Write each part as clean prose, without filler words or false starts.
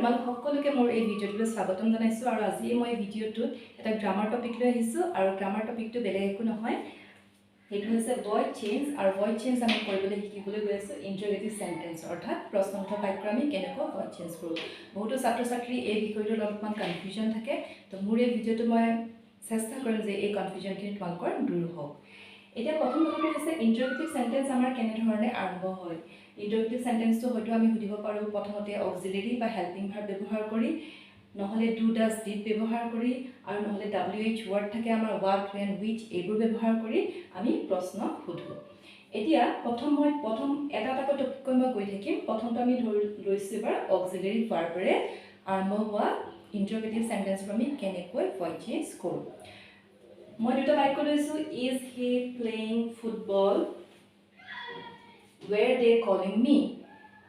তোমালোক সকলোকে মোৰ এই ভিডিঅ'টোলৈ স্বাগতম জনাইছোঁ আৰু আজি মই ভিডিঅ'টোত এটা গ্ৰামাৰ টপিক লৈ আহিছোঁ আৰু গ্ৰামাৰ টপিকটো বেলেগ একো নহয় সেইটো হৈছে ভয়েস চেঞ্জ আৰু ভয়েস চেঞ্জ আমি কৰিবলৈ শিকিবলৈ গৈ আছোঁ ইন্টাৰগেটিভ সেন্টেন্স অৰ্থাৎ প্ৰশ্নবোধক বাক্য আমি কেনেকৈ ভয়েস চেঞ্জ কৰোঁ বহুতো ছাত্ৰ ছাত্ৰী এই বিষয়টোত অলপমান কনফিউজন থাকে তো মোৰ এই ভিডিঅ'টো মই চেষ্টা কৰিম যে এই কনফিউজনখিনি তোমালোকৰ দূৰ হওক এতিয়া প্ৰথম কথাটো হৈছে ইন্টাৰগেটিভ সেন্টেন্স আমাৰ কেনে ধৰণে আৰম্ভ হয় ইন্টাৰগেটিভ সেন্টেন্সটো হয়তো আমি সুধিব পাৰোঁ প্ৰথমতে অক্সিলাৰি বা হেল্পিং ভাৰ্ব ব্যৱহাৰ কৰি নহলে ডু ডাজ ডিড ব্যৱহাৰ কৰি আৰু নহলে WH ওয়াৰ্ড থাকে আমাৰ what when which এইবোৰ ব্যৱহাৰ কৰি আমি প্ৰশ্ন সুধো এতিয়া প্ৰথম এটা টপিক মই গৈ থাকিম প্ৰথমটো আমি লৈছো এবাৰ অক্সিলাৰি ভাৰ্বৰে আৰম্ভ হোৱা ইন্টাৰগেটিভ সেন্টেন্সটো আমি কেনেকৈ ভয়েস চেঞ্জ কৰোঁ মই দুটা বাক্য লৈছো is he playing football where they calling me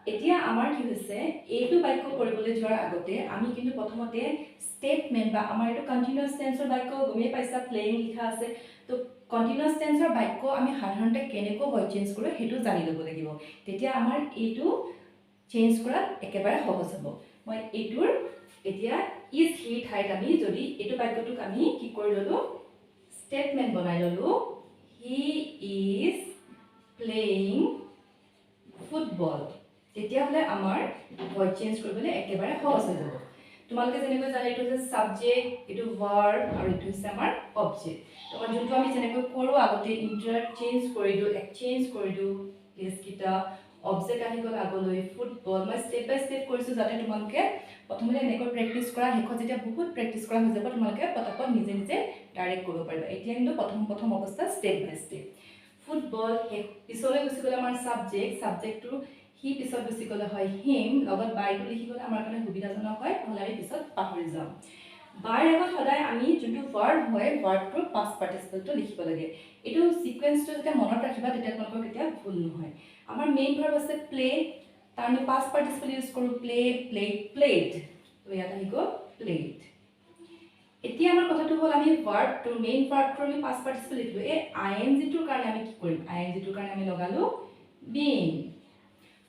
এতিয়া আমাৰ কি হৈছে এইটো বাক্য কৰিবলৈ যোৱাৰ আগতে আমি কিন্তু প্ৰথমতে স্টেটমেন্ট বা আমাৰ এটো কন্টিনিউয়াস টেন্সৰ বাক্য গমে পাইছা প্লেইং লিখা আছে তো কন্টিনিউয়াস টেন্সৰ বাক্য আমি সাধাৰণতে কেনেকৈ ভয়েস চেঞ্জ কৰো হেতু জানি লব লাগিব তেতিয়া আমাৰ এইটো চেঞ্জ কৰাত একেবাৰে সহজ হ'ব মই এইটোৰ এতিয়া is he ঠাইত আমি যদি এইটো বাক্যটোক আমি কি কৰি ললো স্টেটমেন্ট বনাই ললো he is playing football তেতিয়া হলে আমাৰ ভয়েস চেঞ্জ কৰিবলৈ একেবাৰে সহজ হৈ যাব তোমালোকে যেনেকৈ জানে এটো যে সাবজেক্ট এটো ভাৰ্ব আৰু এটো হৈছে আমাৰ অবজেক্ট তোমাৰ যোনটো আমি যেনেকৈ কৰো আগতে ইন্টাৰচেঞ্জ কৰি দিও এক্সচেঞ্জ কৰি দিও প্লেস কিটা অবজেক্ট আহি গল আগলৈ ফুটবল মই স্টেপ বাই স্টেপ কৰিছো যাতে তোমালোকে প্ৰথমতে এনেকৈ প্ৰেক্টিস কৰা হেকত যেতিয়া বহুত প্ৰেক্টিস কৰা হৈ যাব তোমালোকে পটাপট নিজে নিজে ডাইৰেক্ট কৰিব পাৰিবা এতিয়া কিন্তু প্ৰথম অৱস্থা স্টেপ বাই স্টেপ ফুটবল পিছলৈ গুছি গলে আমাৰ সাবজেক্টটো হি পিছত গুছি গলে হয় হিম লগত বাইটো লিখি গলে আমাৰ কাৰণে সুবিধাজনক হয় নহলে আমি পিছত পাহৰি যাম বাৰ আগত সদায় আমি যোনটো ভাৰ্ব হয় ভাৰ্বটোৰ পাষ্ট পাৰ্টিসিপলটো লিখিব লাগে এটো সিকোয়েন্সটো যেতিয়া মনত ৰাখিবা তেতিয়া তোমালোকৰ কেতিয়া ভুল নহয় আমাৰ মেইন ভাৰ্ব আছে প্লে তাৰ আমি পাষ্ট পাৰ্টিসিপল ইউজ কৰো প্লে প্লেড প্লেড তো ইয়াত আহি গল প্লেড এতিয়া আমাৰ কথাটো হ'ল আমি ভাৰ্বটোৰ মেইন ভাৰ্বটোৰ আমি পাষ্ট পাৰ্টিসিপল লিখিলো এই আইএনজি টোৰ কাৰণে আমি কি কৰিম আইএনজি টোৰ কাৰণে আমি লগালো বিং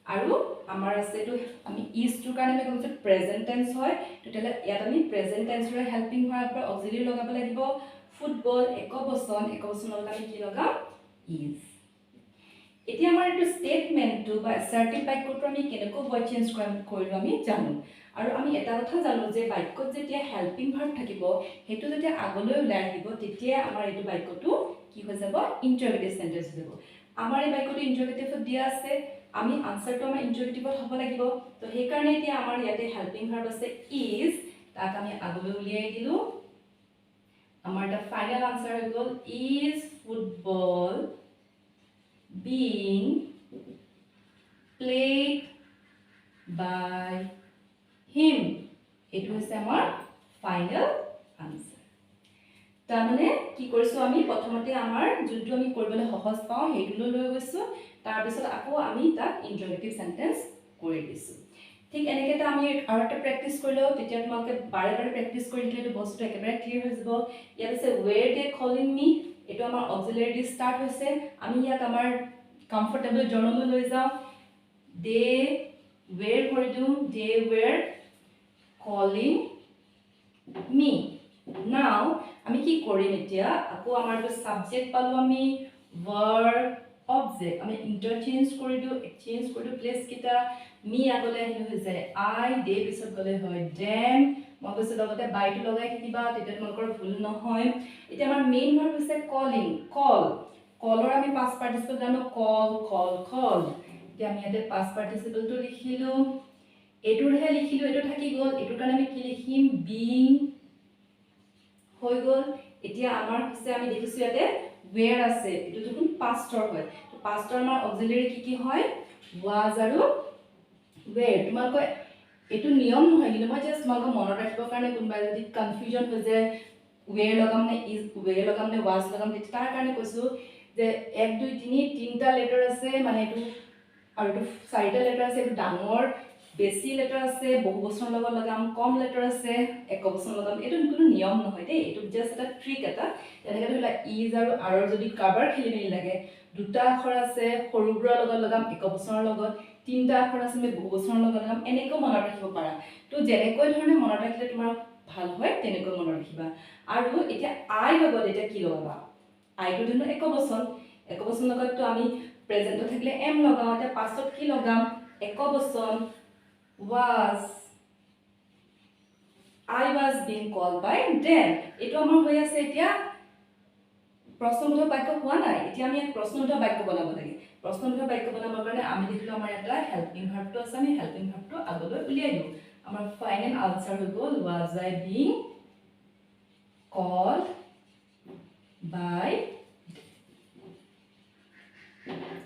আৰু আমাৰ আছে তো আমি ইজ টুৰ কাৰণে আমি কৈছো প্ৰেজেন্ট টেন্স হয় তেতিয়ালে ইয়াত আমি প্ৰেজেন্ট টেন্সৰ হেল্পিং ভাৰ্ব বা অক্সিলাৰি লগাব লাগিব ফুটবল একবচনত আমি কি লগাম ইজ এতিয়া আমাৰ এটো স্টেটমেন্টটো বা অ্যাসাৰ্টিভ বাক্যটো আমি কেনেকৈ ভয়েস চেঞ্জ কৰিলো আমি জানো আৰু আমি এটা কথা জানো যে বাক্যত যেতিয়া হেল্পিং ভাৰ্ব থাকিব হেতু যেতিয়া আগলৈ ওলাই আহিব তেতিয়া আমাৰ এটো বাক্যটো কি হৈ যাব ইন্টাৰগেটিভ সেন্টেন্স হৈ যাব আমাৰ এই বাক্যটো ইন্টাৰগেটিভত দিয়া আছে আমি আনসাৰটো আমাৰ ইন্টাৰগেটিভত হ'ব লাগিব তো সেই কাৰণে এতিয়া আমাৰ ইয়াতে হেল্পিং ভাৰ্ব আছে ইজ তাক আমি আগলৈ উলিয়াই দিলো আমাৰ এটা ফাইনাল আনসাৰ হৈ গল is football being played by him এটো হৈছে আমাৰ ফাইনাল আনসাৰ তাৰমানে কি কৰিছো আমি প্ৰথমতে আমাৰ যোনটো আমি কৰিবলৈ সহজ পাওঁ হেতুলৈ লৈ গৈছো তাৰ পিছত আকৌ আমি তাক ইন্টাৰগেটিভ সেন্টেন্স কৰি দিছো ঠিক এনেকেটা আমি আৰু এটা প্ৰেক্টিস কৰিলো তেতিয়া তোমালোকে বাৰে বাৰে প্ৰেক্টিস কৰি দিলে বস্তুটো একেবাৰে ক্লিয়াৰ হৈ যাব ইয়াত আছে where they calling me এটো আমাৰ অক্সিলাৰি দি স্টাৰ্ট হৈছে আমি ইয়াক আমাৰ কমফৰ্টেবল জৰ্ণলৈ লৈ যাও they were calling me now আমি কি কৰিম এতিয়া আকৌ আমাৰ তো সাবজেক্ট পালো আমি ভাৰ্ব অবজেক্ট আমি ইন্টাৰচেঞ্জ কৰি দিও এক্সচেঞ্জ কৰি দিও প্লেস কিটা মি আগলৈ আহিলে হৈ যায় আই দে পিছত গলে হয় দেম মই কৈছো লগতে বাইটো লগাই থাকিবা তেতিয়া তোমালোকৰ ভুল নহয় এতিয়া আমাৰ মেইন ভাৰ্ব হৈছে কলিং কলৰ আমি পাষ্ট পাৰ্টিসিপল জানো কল এতিয়া আমি ইয়াতে পাষ্ট পাৰ্টিসিপলটো লিখিলো এটোৰহে লিখিলো এটো থাকি গল এটোৰ কাৰণে আমি কি লিখিম বিং হৈ গল এতিয়া আমাৰ হৈছে আমি দেখিছো ইয়াতে where আছে এটো যখন পাষ্টৰ হয় তো পাষ্টৰ আমাৰ অক্সিলাৰি কি হয় was আৰু where তোমালোক এটো নিয়ম নহয় কিন্তু মই জাস্ট তোমালোক মনত ৰাখিবৰ কাৰণে কোনবা যদি কনফিউজন হৈ যায় where লগাম নে is where লগাম নে was লগাম তাৰ কাৰণে কৈছো যে 1 2 3 তিনটা লেটাৰ আছে মানে এটো আৰু এটো চাৰিটা লেটাৰ আছে এটো ডাঙৰ বেছি লেটাৰ আছে বহুবচন লগত লগাম কম লেটাৰ আছে একবচন লগাম এটো কোনো নিয়ম নহয় দেই এটো জাস্ট এটা ট্ৰিক এটা যেনেকৈ ধৰিলা ইজ আৰু আৰৰ যদি কাৰবাৰ খেলিমেলি লাগে দুটা আখৰ আছে সৰুবোৰৰ লগত লগাম একবচনৰ লগত তিনটা আখৰ আছে বহুবচনৰ লগত লগাম এনেকৈ মনত ৰাখিব পাৰা তো যেনেকৈ ধৰণে মনত ৰাখিলে তোমাৰ ভাল হয় তেনেকৈ মনত ৰাখিবা আৰু এতিয়া আই লগত এতিয়া কি লগাবা আইটো ধৰণে একবচন লগততো আমি প্ৰেজেন্টত থাকিলে এম লগাও এতিয়া পাছত কি লগাম একবচন was I was being called by them এটো আমাৰ হৈ আছে এতিয়া প্ৰশ্নবোধক বাক্য হোৱা নাই এতিয়া আমি এক প্ৰশ্নবোধক বাক্য বনাব লাগে প্ৰশ্নবোধক বাক্য বনাবৰ কাৰণে আমি দেখিলো আমাৰ এটা হেল্পিং ভাৰ্বটো আছে আমি হেল্পিং ভাৰ্বটো আগলৈ উলিয়াই দিও আমাৰ ফাইনেল আনসাৰ হৈ গল was I being called by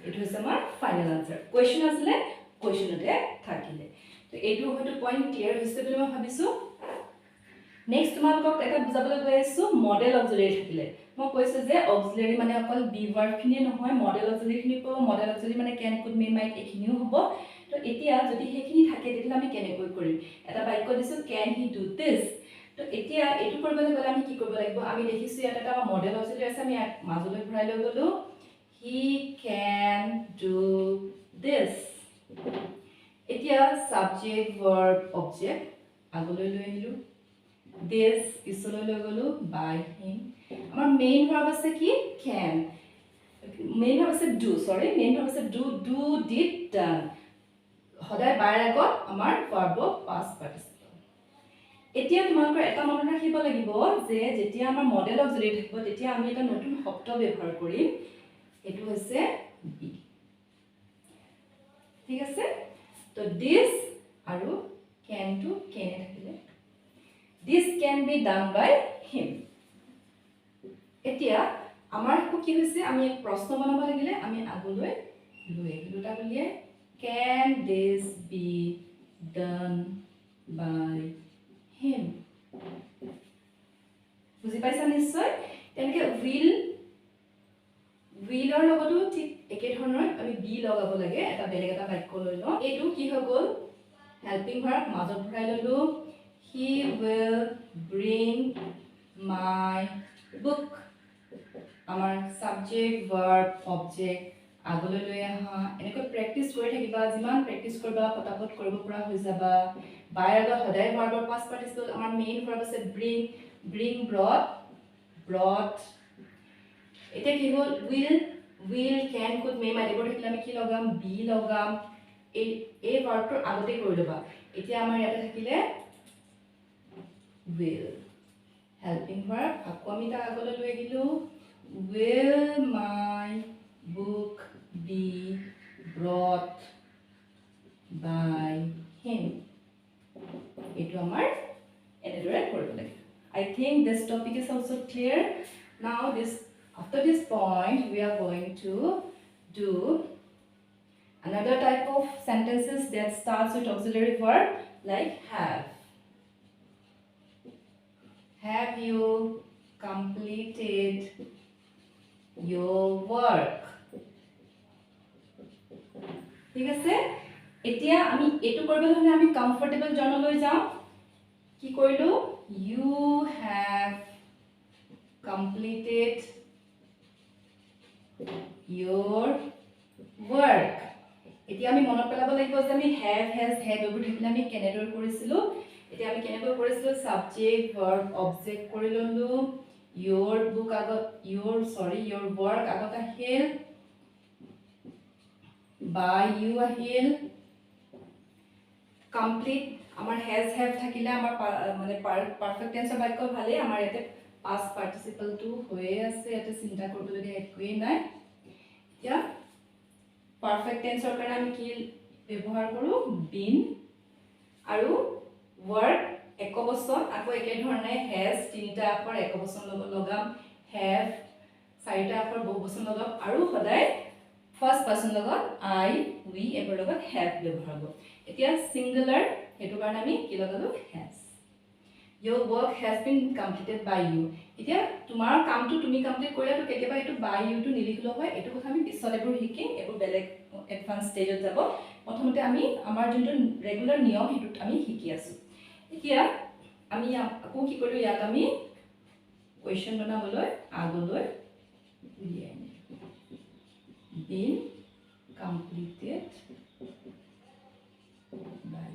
it was our final answer question asle question ate thakile to etu hoto point clear hoise bole moi bhabisu next tumalok eta bujabole goi asu model auxiliary thakile moi koisu je auxiliary mane akol be verb khini nohoy model auxiliary khini ko model auxiliary mane can could may might ekhiniu hobo to etia jodi hekhini thake tetile ami kene koi korim eta baikyo disu can he do this to etia etu korbole gole ami ki korbo lagbo ami dekhisu eta ta model auxiliary ase ami majole bhurai loi golu he can do this etia subject verb object agoloi loi ahilu this isoloi loi golu by him amar main verb ase ki can main verb ase do do did done hoday bayar agot amar verb past participle etia tumalkor eta mone rakhibo lagibo je jetia amar model auxiliary thakbo tetia ami eta notun shobdo ব্যবহার করিম এটো হইছে B ঠিক আছে তো this আৰু can to can থাকিলে this can be done by him এতিয়া আমাৰ কি হৈছে আমি এক প্ৰশ্ন বনাব লাগিলে আমি আগলৈ লৈ দুটা বলিয়ে can this be done by him বুজি পাইছা নিশ্চয় তেনেকে will or লগতো ঠিক একে ধৰণৰ আমি বি লগাব লাগে এটা বেলেগ এটা বাক্য লৈ ল এটো কি হৈ গল হেল্পিং ভাৰ্ব মাজত ভৰাই ললো he will bring my book আমাৰ সাবজেক্ট ভাৰ্ব অবজেক্ট আগলৈ লৈ আহা এনেকৈ প্ৰেক্টিস কৰি থাকিবা যিমান প্ৰেক্টিস কৰিবা পটাপট কৰিব পৰা হৈ যাবা বাইৰ আগত সদায় ভাৰ্বৰ পাষ্ট পাৰ্টিসিপল আমাৰ মেইন ভাৰ্ব আছে bring brought এটা কি হল will can could may মাই দেবৰ থাকিলে আমি কি লগাম বি লগাম এই ভাৰ্বটোৰ আগতে কৰি লবা এতিয়া আমাৰ ইয়াতে থাকিলে will helping verb আকৌ আমি তা আগলৈ লৈ গিলো will my book be brought by him এটো আমাৰ এনেদৰে কৰিব লাগে I think this topic is also clear now after this point we are going to do another type of sentences that starts with auxiliary verb like have you completed your work ঠিক আছে এতিয়া আমি এটো কৰিবলৈ হলে আমি comfortable জনলৈ যাও কি কৰিলো you have completed your work এতিয়া আমি মনত পেলাব লাগিব যে আমি have has had over থাকিলে আমি কেনেদৰ কৰিছিলো এতিয়া আমি কেনেকৈ কৰিছিলো সাবজেক্ট ভাৰ্ব অবজেক্ট কৰি ললো your book আগত your work আগত আহিল by you আহিল complete আমাৰ has have থাকিলে আমাৰ মানে পাৰফেক্ট টেন্সৰ বাক্য ভালে আমাৰ ইয়াতে past participle to হয়ে আছে ইয়াতে চিন্তা কৰিবলৈ একোই নাই এতিয়া পাৰফেক্ট টেন্সৰ কাৰণে আমি কি ব্যৱহাৰ কৰো been আৰু work একবচন আকৌ একে ধৰণে has তিনিটা আখৰ একবচন লগাম have চাৰিটা আখৰ বহুবচন লগাম আৰু সদায় ফাৰ্স্ট পাৰসন লগত I we এবৰ লগত have ব্যৱহাৰ কৰিব এতিয়া সিঙ্গুলাৰ হেতু কাৰণে আমি কি লগালো has your work has been completed by you এতিয়া তোমাৰ কামটো তুমি কমপ্লিট কৰিলা তো কেতিয়াবা এটো by you to নিলিখলো হয় এটো কথা আমি পিছত এবোৰ শিকিম এবোৰ বেলেগ এডভান্স স্টেজত যাব প্ৰথমতে আমি আমাৰ যোনটো ৰেগুলাৰ নিয়ম হেতুত আমি শিকি আছো এতিয়া আমি আকৌ কি কৰিলো ইয়াত আমি কোৱেশ্চন বনাবলৈ আগলৈ উলিয়াই been completed by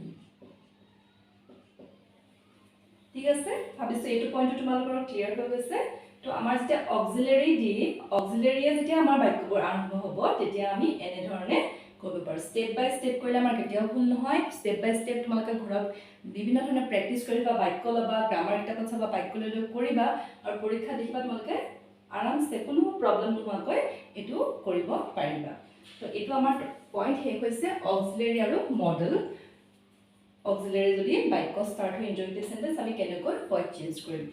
ঠিক আছে ভাবিছো এইটো পইণ্টটো তোমালোকৰ ক্লিয়াৰ হৈ গৈছে তো আমাৰ যেতিয়া অক্সিলাৰি দি অক্সিলাৰিয়ে যেতিয়া আমাৰ বাক্যবোৰ আৰম্ভ হ'ব তেতিয়া আমি এনে ধৰণে কৰিব পাৰো স্টেপ বাই স্টেপ কৰিলে আমাৰ কেতিয়াও ভুল নহয় স্টেপ বাই স্টেপ তোমালোকে ঘৰত বিভিন্ন ধৰণে প্ৰেক্টিছ কৰিবা বাক্য ল'বা গ্ৰামাৰ কিতাপত চাবা বাক্য লৈ কৰিবা আৰু পৰীক্ষা দেখিবা তোমালোকে আৰামছে কোনো প্ৰব্লেম নোহোৱাকৈ এইটো কৰিব পাৰিবা তো এইটো আমাৰ পইণ্ট শেষ হৈছে অক্সিলাৰি আৰু মডেল অক্সিলাৰি যদি বাক্য ষ্টাৰ্ট হৈ ইণ্টাৰগেটিভ সেন্টেন্স আমি কেনেকৈ ভয়েস চেঞ্জ কৰিম